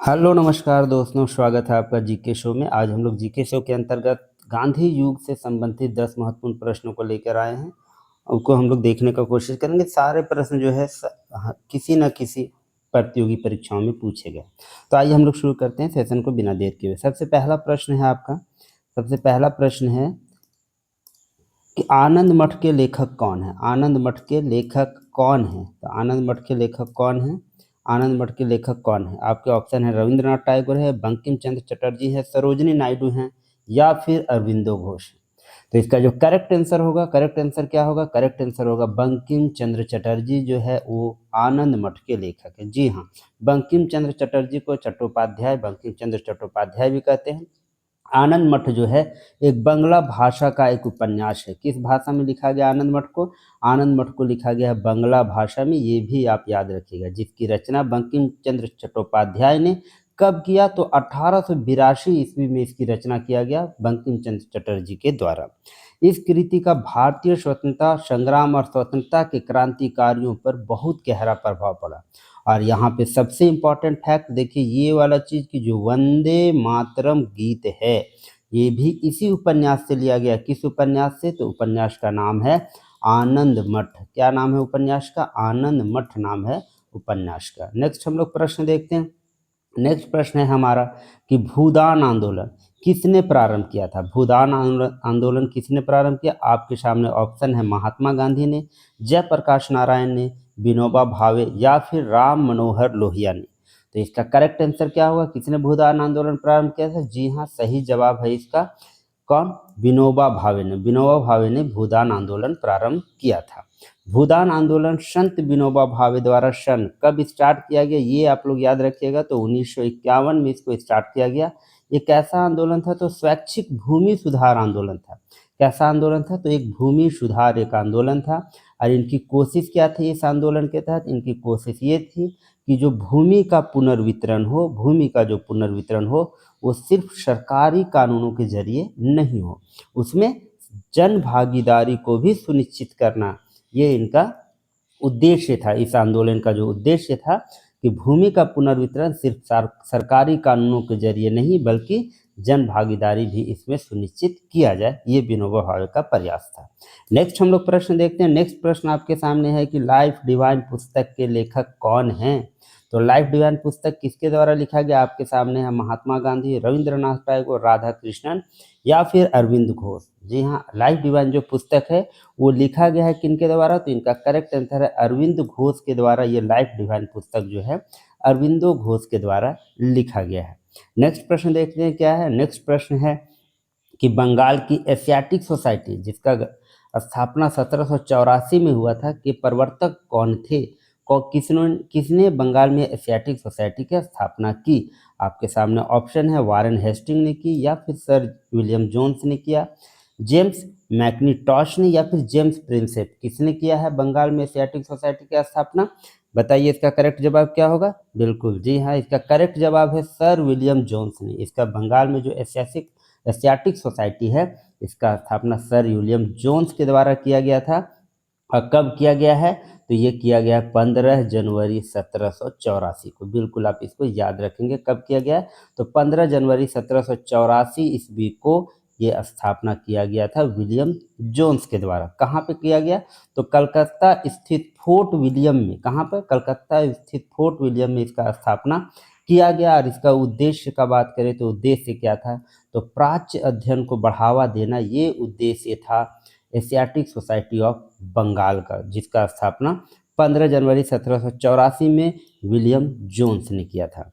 Hello नमस्कार दोस्तों, स्वागत है आपका जीके शो में। आज हम लोग जीके शो के अंतर्गत गांधी युग से संबंधित 10 महत्वपूर्ण प्रश्नों को लेकर आए हैं। उनको हम लोग देखने का कोशिश करेंगे। सारे प्रश्न जो है किसी न किसी प्रतियोगी परीक्षाओं में पूछे गए। तो आइए हम लोग शुरू करते हैं सेशन को बिना देर किए हुए। सबसे पहला प्रश्न है आपका। सबसे पहला प्रश्न है कि आनंद मठ के लेखक कौन है। आनंद मठ के लेखक कौन है? तो आनंद मठ के लेखक कौन है? आनंद मठ के लेखक कौन है? आपके ऑप्शन है रविंद्रनाथ टैगोर है, बंकिम चंद्र चटर्जी है, सरोजिनी नायडू हैं या फिर अरविंदो घोष है। तो इसका जो करेक्ट आंसर होगा, करेक्ट आंसर क्या होगा? करेक्ट आंसर होगा बंकिम चंद्र चटर्जी जो है वो आनंद मठ के लेखक है। जी हाँ, बंकिम चंद्र चटर्जी को चट्टोपाध्याय, बंकिम चंद्र चट्टोपाध्याय भी कहते हैं। आनंद मठ जो है एक बंगला भाषा का एक उपन्यास है। किस भाषा में लिखा गया आनंद मठ को? आनंद मठ को लिखा गया है बंगला भाषा में। ये भी आप याद रखिएगा, जिसकी रचना बंकिम चंद्र चट्टोपाध्याय ने कब किया? तो 1882 ईस्वी में इसकी रचना किया गया बंकिम चंद्र चटर्जी के द्वारा। इस कृति का भारतीय स्वतंत्रता संग्राम और स्वतंत्रता के क्रांतिकारियों पर बहुत गहरा प्रभाव पड़ा। और यहाँ पे सबसे इम्पोर्टेंट फैक्ट देखिए, ये वाला चीज की जो वंदे मातरम गीत है ये भी इसी उपन्यास से लिया गया। किस उपन्यास से? तो उपन्यास का नाम है आनंद मठ। क्या नाम है उपन्यास का? आनंद मठ नाम है उपन्यास का। नेक्स्ट हम लोग प्रश्न देखते हैं। नेक्स्ट प्रश्न है हमारा कि भूदान आंदोलन किसने प्रारंभ किया था? भूदान आंदोलन किसने प्रारंभ किया? आपके सामने ऑप्शन है महात्मा गांधी ने, जयप्रकाश नारायण ने, विनोबा भावे या फिर राम मनोहर लोहिया ने। तो इसका करेक्ट आंसर क्या होगा? किसने भूदान आंदोलन प्रारंभ किया था? जी हाँ, सही जवाब है इसका कौन? विनोबा भावे ने। विनोबा भावे ने भूदान आंदोलन प्रारंभ किया था। भूदान आंदोलन संत विनोबा भावे द्वारा सन कब स्टार्ट किया गया, ये आप लोग याद रखिएगा। तो 1951 में इसको स्टार्ट किया गया। ये कैसा आंदोलन था? तो स्वैच्छिक भूमि सुधार आंदोलन था। कैसा आंदोलन था? तो एक भूमि सुधार एक आंदोलन था। और इनकी कोशिश क्या थी इस आंदोलन के तहत? इनकी कोशिश ये थी कि जो भूमि का पुनर्वितरण हो, भूमि का जो पुनर्वितरण हो वो सिर्फ सरकारी कानूनों के जरिए नहीं हो, उसमें जन भागीदारी को भी सुनिश्चित करना, ये इनका उद्देश्य था। इस आंदोलन का जो उद्देश्य था कि भूमि का पुनर्वितरण सिर्फ सरकारी कानूनों के जरिए नहीं बल्कि जन भागीदारी भी इसमें सुनिश्चित किया जाए, ये विनोबा भावे का प्रयास था। नेक्स्ट हम लोग प्रश्न देखते हैं। नेक्स्ट प्रश्न आपके सामने है कि लाइफ डिवाइन पुस्तक के लेखक कौन हैं? तो लाइफ डिवाइन पुस्तक किसके द्वारा लिखा गया? आपके सामने है महात्मा गांधी, रविंद्रनाथ टैगोर, राधा कृष्णन या फिर अरविंद घोष। जी हाँ, लाइफ डिवाइन जो पुस्तक है वो लिखा गया है किनके द्वारा? तो इनका करेक्ट आंसर है अरविंद घोष के द्वारा। ये लाइफ डिवाइन पुस्तक जो है अरविंदो घोष के द्वारा लिखा गया है। नेक्स्ट प्रश्न देखते हैं क्या है। नेक्स्ट प्रश्न है कि बंगाल की एशियाटिक सोसाइटी जिसका स्थापना 1784 में हुआ था के प्रवर्तक कौन थे? किसने किसने बंगाल में एशियाटिक सोसाइटी की स्थापना की? आपके सामने ऑप्शन है वारेन हेस्टिंग ने की या फिर सर विलियम जोन्स ने किया, जेम्स मैकनिटॉश ने या फिर जेम्स प्रिंसेप। किसने किया है बंगाल में एशियाटिक सोसाइटी की स्थापना? बताइए इसका करेक्ट जवाब क्या होगा? बिल्कुल जी हाँ, इसका करेक्ट जवाब है सर विलियम जोन्स ने। इसका बंगाल में जो एशियाटिक सोसाइटी है इसका स्थापना सर विलियम जोन्स के द्वारा किया गया था। और कब किया गया है? तो ये किया गया है 15 जनवरी 1784 को। बिल्कुल आप इसको याद रखेंगे कब किया गया है। तो 15 जनवरी 1784 ईस्वी को ये स्थापना किया गया था विलियम जोन्स के द्वारा। कहाँ पे किया गया? तो कलकत्ता स्थित फोर्ट विलियम में। कहाँ पर? कलकत्ता स्थित फोर्ट विलियम में इसका स्थापना किया गया। और इसका उद्देश्य का बात करें तो उद्देश्य क्या था? तो प्राच्य अध्ययन को बढ़ावा देना, ये उद्देश्य था एशियाटिक सोसाइटी ऑफ बंगाल का, जिसका स्थापना 15 जनवरी 1784 में विलियम जोन्स ने किया था।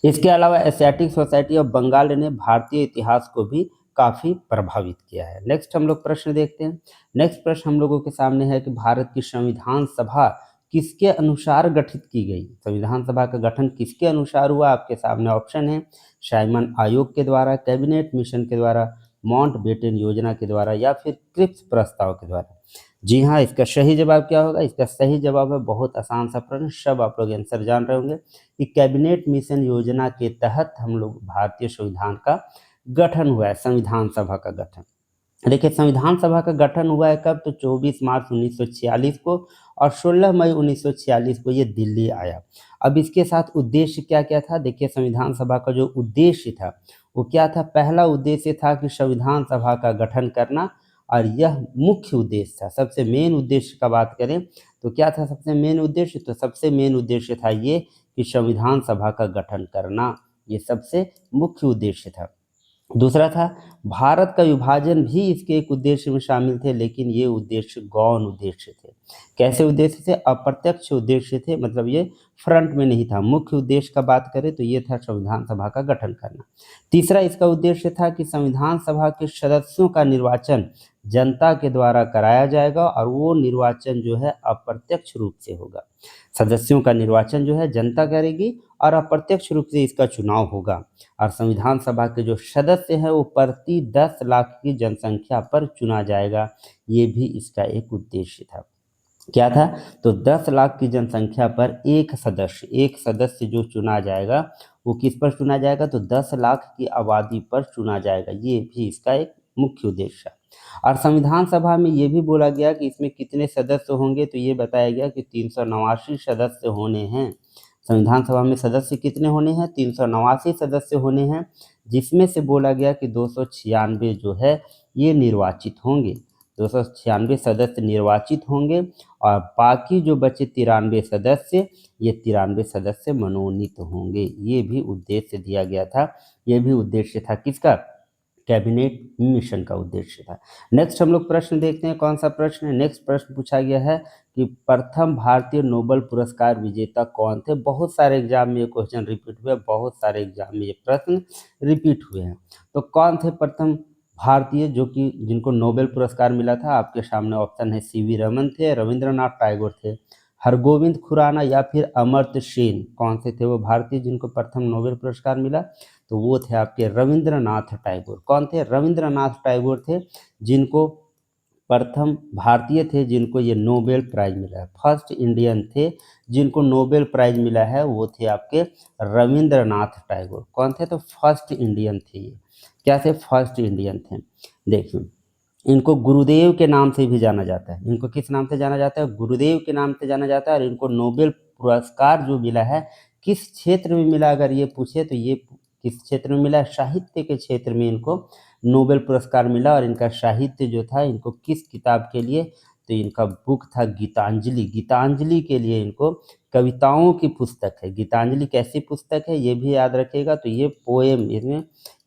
इसके अलावा एशियाटिक सोसाइटी ऑफ बंगाल ने भारतीय इतिहास को भी काफ़ी प्रभावित किया है। नेक्स्ट हम लोग प्रश्न देखते हैं। नेक्स्ट प्रश्न हम लोगों के सामने है कि भारत की संविधान सभा किसके अनुसार गठित की गई? संविधान सभा का गठन किसके अनुसार हुआ? आपके सामने ऑप्शन है साइमन आयोग के द्वारा, कैबिनेट मिशन के द्वारा, माउंटबेटन योजना के द्वारा या फिर क्रिप्स प्रस्ताव के द्वारा। जी हाँ, इसका सही जवाब क्या होगा? इसका सही जवाब है, बहुत आसान सा प्रश्न, सब आप लोग आंसर जान रहे होंगे कि कैबिनेट मिशन योजना के तहत हम लोग भारतीय संविधान का गठन हुआ है, संविधान सभा का गठन। देखिए संविधान सभा का गठन हुआ है कब, तो 24 मार्च 1946 को, और 16 मई 1946 को ये दिल्ली आया। अब इसके साथ उद्देश्य क्या क्या था, देखिए संविधान सभा का जो उद्देश्य था वो क्या था। पहला उद्देश्य था कि संविधान सभा का गठन करना, और यह मुख्य उद्देश्य था। सबसे मेन उद्देश्य का बात करें तो क्या था सबसे मेन उद्देश्य, तो सबसे मेन उद्देश्य था ये कि संविधान सभा का गठन करना, ये सबसे मुख्य उद्देश्य था। दूसरा था भारत का विभाजन भी इसके एक उद्देश्य में शामिल थे, लेकिन ये उद्देश्य गौण उद्देश्य थे। कैसे उद्देश्य थे, अप्रत्यक्ष उद्देश्य थे, मतलब ये फ्रंट में नहीं था। मुख्य उद्देश्य का बात करें तो ये था संविधान सभा का गठन करना। तीसरा इसका उद्देश्य था कि संविधान सभा के सदस्यों का निर्वाचन जनता के द्वारा कराया जाएगा, और वो निर्वाचन जो है अप्रत्यक्ष रूप से होगा। सदस्यों का निर्वाचन जो है जनता करेगी, और अप्रत्यक्ष रूप से इसका चुनाव होगा। और संविधान सभा के जो सदस्य हैं वो प्रति 10 लाख की जनसंख्या पर चुना जाएगा, ये भी इसका एक उद्देश्य था। क्या था, तो 10 लाख की जनसंख्या पर एक सदस्य जो चुना जाएगा वो किस पर चुना जाएगा, तो 10 लाख की आबादी पर चुना जाएगा, ये भी इसका एक मुख्य उद्देश्य है। और संविधान सभा में ये भी बोला गया कि इसमें कितने सदस्य होंगे, तो ये बताया गया कि 389 सदस्य होने हैं। संविधान सभा में सदस्य कितने होने हैं, 389 सदस्य होने हैं, जिसमें से बोला गया कि 296 जो है ये निर्वाचित होंगे। 296 सदस्य निर्वाचित होंगे, और बाकी जो बचे 93 सदस्य, ये 93 सदस्य मनोनीत होंगे। ये भी उद्देश्य दिया गया था, ये भी उद्देश्य था किसका, कैबिनेट मिशन का उद्देश्य था। नेक्स्ट हम लोग प्रश्न देखते हैं, कौन सा प्रश्न है। नेक्स्ट प्रश्न पूछा गया है कि प्रथम भारतीय नोबेल पुरस्कार विजेता कौन थे। बहुत सारे एग्जाम में ये क्वेश्चन रिपीट हुए, बहुत सारे एग्जाम में ये प्रश्न रिपीट हुए हैं। तो कौन थे प्रथम भारतीय जो कि जिनको नोबेल पुरस्कार मिला था, आपके सामने ऑप्शन है सीवी रमन थे, रविंद्रनाथ टैगोर थे, हरगोविंद खुराना, या फिर अमर्त्य सेन। कौन से थे वो भारतीय जिनको प्रथम नोबेल पुरस्कार मिला, तो वो थे आपके रविंद्रनाथ टैगोर। कौन थे, रविंद्रनाथ टैगोर थे, जिनको प्रथम भारतीय थे जिनको ये नोबेल प्राइज मिला है। फर्स्ट इंडियन थे जिनको नोबेल प्राइज मिला है, वो थे आपके रविंद्रनाथ टैगोर। कौन थे, तो फर्स्ट इंडियन थे ये। क्या थे, फर्स्ट इंडियन थे। देखिए इनको गुरुदेव के नाम से भी जाना जाता है। इनको किस नाम से जाना जाता है, गुरुदेव के नाम से जाना जाता है। और इनको नोबेल पुरस्कार जो मिला है किस क्षेत्र में मिला, अगर ये पूछे तो ये किस क्षेत्र में मिला, साहित्य के क्षेत्र में इनको नोबेल पुरस्कार मिला। और इनका साहित्य जो था, इनको किस किताब के लिए, तो इनका बुक था गीतांजलि। गीतांजलि के लिए इनको, कविताओं की पुस्तक है गीतांजलि। कैसी पुस्तक है ये भी याद रखिएगा, तो ये पोएम, इसमें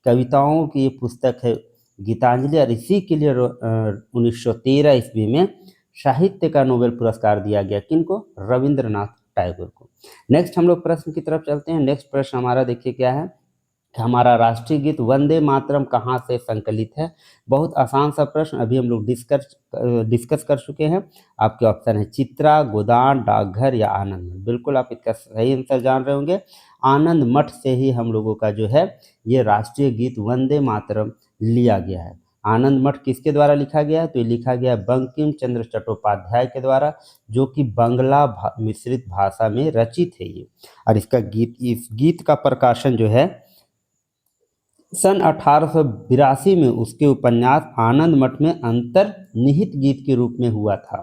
कविताओं की ये पुस्तक है गीतांजलि। और इसी के लिए 1913 ईस्वी में साहित्य का नोबेल पुरस्कार दिया गया, किनको, रविंद्रनाथ टैगोर को। नेक्स्ट हम लोग प्रश्न की तरफ चलते हैं। नेक्स्ट प्रश्न हमारा देखिए क्या है कि हमारा राष्ट्रीय गीत वंदे मातरम कहाँ से संकलित है। बहुत आसान सा प्रश्न, अभी हम लोग डिस्कस कर चुके हैं। आपके ऑप्शन है चित्रा, गोदान, डाकघर या आनंद मठ। बिल्कुल आप इसका सही आंसर जान रहे होंगे। आनंद मठ से ही हम लोगों का जो है ये राष्ट्रीय गीत वंदे मातरम लिया गया है। आनंद मठ किसके द्वारा लिखा गया है, तो ये लिखा गया है बंकिम चंद्र चट्टोपाध्याय के द्वारा, जो कि बंगला मिश्रित भाषा में रचित है ये। और इस गीत का प्रकाशन जो है सन 1882 में उसके उपन्यास आनंद मठ में अंतर्निहित गीत के रूप में हुआ था।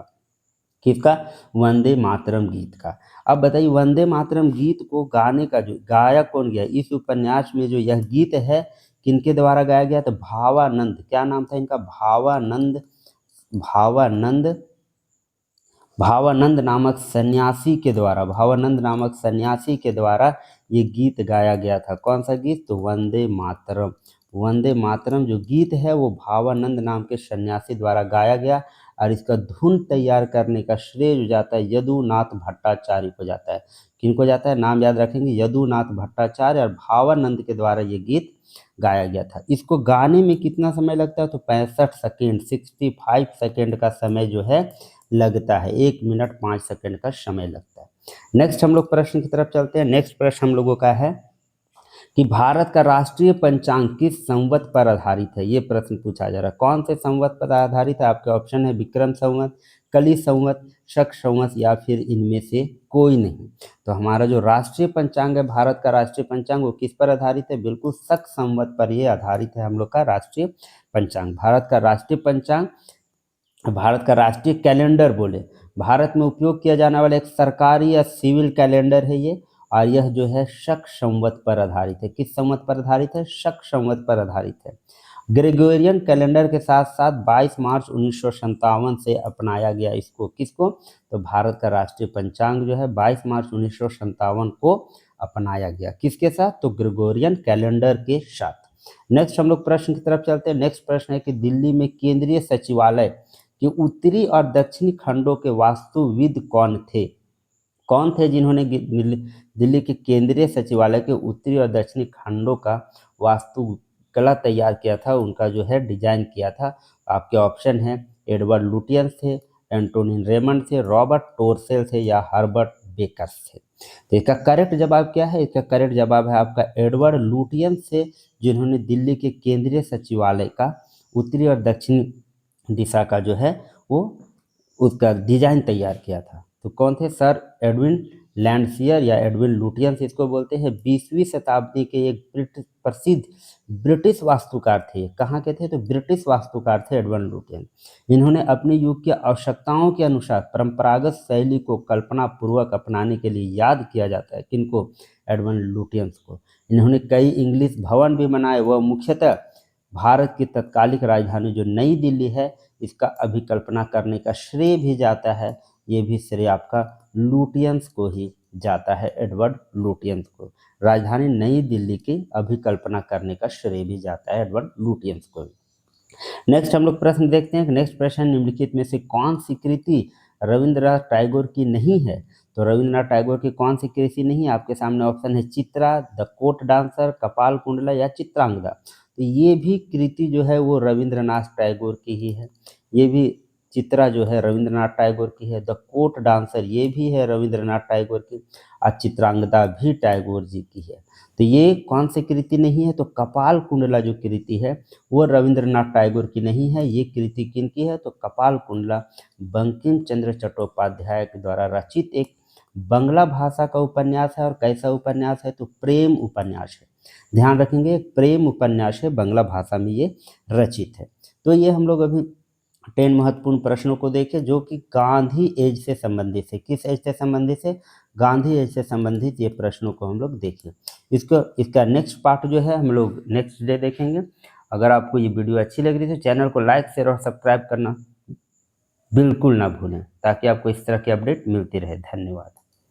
किसका, वंदे मातरम गीत का। अब बताइए वंदे मातरम गीत को गाने का जो गायक कौन गया, इस उपन्यास में जो यह गीत है किनके द्वारा गाया गया, तो भावानंद, क्या नाम था इनका, भावानंद नामक सन्यासी के द्वारा, भावानंद नामक सन्यासी के द्वारा ये गीत गाया गया था। कौन सा गीत, तो वंदे मातरम। वंदे मातरम जो गीत है वो भावानंद नाम के सन्यासी द्वारा गाया गया। और इसका धुन तैयार करने का श्रेय जो जाता है यदुनाथ भट्टाचार्य को जाता है। किनको जाता है, नाम याद रखेंगे, यदुनाथ भट्टाचार्य। और भावानंद के द्वारा ये गीत गाया गया था। इसको गाने में कितना समय लगता है, तो 65 सेकेंड, 65 सेकेंड का समय जो है लगता है। 1 मिनट 5 सेकेंड का समय लगता है। नेक्स्ट हम लोग प्रश्न की तरफ चलते हैं। नेक्स्ट प्रश्न हम लोगों का है कि भारत का राष्ट्रीय पंचांग किस संवत पर आधारित है। ये प्रश्न पूछा जा रहा है। कौन से संवत पर आधारित है, आपके ऑप्शन है विक्रम संवत, कली संवत, शक, संवत या फिर इनमें से कोई नहीं। तो हमारा जो राष्ट्रीय पंचांग है, भारत का राष्ट्रीय पंचांग, वो किस पर आधारित है? बिल्कुल शक, संवत पर ये आधारित है हम लोग का राष्ट्रीय पंचांग। भारत का राष्ट्रीय पंचांग, भारत का राष्ट्रीय कैलेंडर बोले, भारत में उपयोग किया जाने वाला एक सरकारी या सिविल कैलेंडर है ये, और यह जो है शक संवत पर आधारित है। किस संवत पर आधारित है? शक संवत पर आधारित है। ग्रेगोरियन कैलेंडर के साथ साथ 22 मार्च 1957 से अपनाया गया इसको, किसको? तो भारत का राष्ट्रीय पंचांग जो है 22 मार्च 1957 को अपनाया गया। किसके साथ? तो ग्रेगोरियन कैलेंडर के साथ। नेक्स्ट हम लोग प्रश्न की तरफ चलते हैं। नेक्स्ट प्रश्न है कि दिल्ली में केंद्रीय सचिवालय कि उत्तरी और दक्षिणी खंडों के वास्तुविद कौन थे? कौन थे जिन्होंने दिल्ली के केंद्रीय सचिवालय के उत्तरी और दक्षिणी खंडों का वास्तुकला तैयार किया था, उनका जो है डिजाइन किया था? आपके ऑप्शन है एडवर्ड लुटियंस थे, एंटोनिन रेमंड थे, रॉबर्ट टोरसेल थे या हर्बर्ट बेकर्स थे। तो इसका करेक्ट जवाब क्या है? इसका करेक्ट जवाब है आपका एडवर्ड लुटियंस थे, जिन्होंने दिल्ली के केंद्रीय सचिवालय का उत्तरी और दक्षिणी दिशा का जो है वो उसका डिजाइन तैयार किया था। तो कौन थे? सर एडविन लैंडसियर या एडविन लुटियंस इसको बोलते हैं। 20वीं शताब्दी के एक प्रसिद्ध ब्रिटिश वास्तुकार थे। कहाँ के थे? तो ब्रिटिश वास्तुकार थे एडविन लुटियंस। इन्होंने अपने युग की आवश्यकताओं के अनुसार परंपरागत शैली को कल्पना पूर्वक अपनाने के लिए याद किया जाता है। किनको? एडविन लुटियंस को। इन्होंने कई इंग्लिश भवन भी बनाए। वह मुख्यतः भारत की तत्कालिक राजधानी जो नई दिल्ली है, इसका अभिकल्पना करने का श्रेय भी जाता है, ये भी श्रेय आपका लुटियंस को ही जाता है, एडवर्ड लुटियंस को। राजधानी नई दिल्ली की अभिकल्पना करने का श्रेय भी जाता है एडवर्ड लुटियंस को। नेक्स्ट हम लोग प्रश्न देखते हैं। नेक्स्ट प्रश्न, निम्नलिखित में से कौन सी कृति रविंद्रनाथ टैगोर की नहीं है? तो रविंद्रनाथ टैगोर की कौन सी कृति नहीं है? आपके सामने ऑप्शन है चित्रा, द कोर्ट डांसर, कपाल कुंडला या चित्रांगदा। तो ये भी कृति जो है वो रविंद्रनाथ टैगोर की ही है। ये भी चित्रा जो है रविंद्रनाथ टैगोर की है, द कोर्ट डांसर ये भी है रविंद्रनाथ टैगोर की, और चित्रांगदा भी टैगोर जी की है। तो ये कौन सी कृति नहीं है? तो कपाल कुंडला जो कृति है वो रविंद्रनाथ टैगोर की नहीं है। ये कृति किनकी है? तो कपाल कुंडला बंकिम चंद्र चट्टोपाध्याय के द्वारा रचित एक बंगला भाषा का उपन्यास है। और कैसा उपन्यास है? तो प्रेम उपन्यास है। ध्यान रखेंगे, प्रेम उपन्यास है, बंगला भाषा में ये रचित है। तो ये हम लोग अभी 10 महत्वपूर्ण प्रश्नों को देखें जो कि गांधी एज से संबंधित है। किस एज से संबंधित है? गांधी एज से संबंधित ये प्रश्नों को हम लोग देखें। इसका नेक्स्ट पार्ट जो है हम लोग नेक्स्ट डे देखेंगे। अगर आपको ये वीडियो अच्छी लग रही है तो चैनल को लाइक, शेयर और सब्सक्राइब करना बिल्कुल ना भूलें, ताकि आपको इस तरह की अपडेट मिलती रहे। धन्यवाद।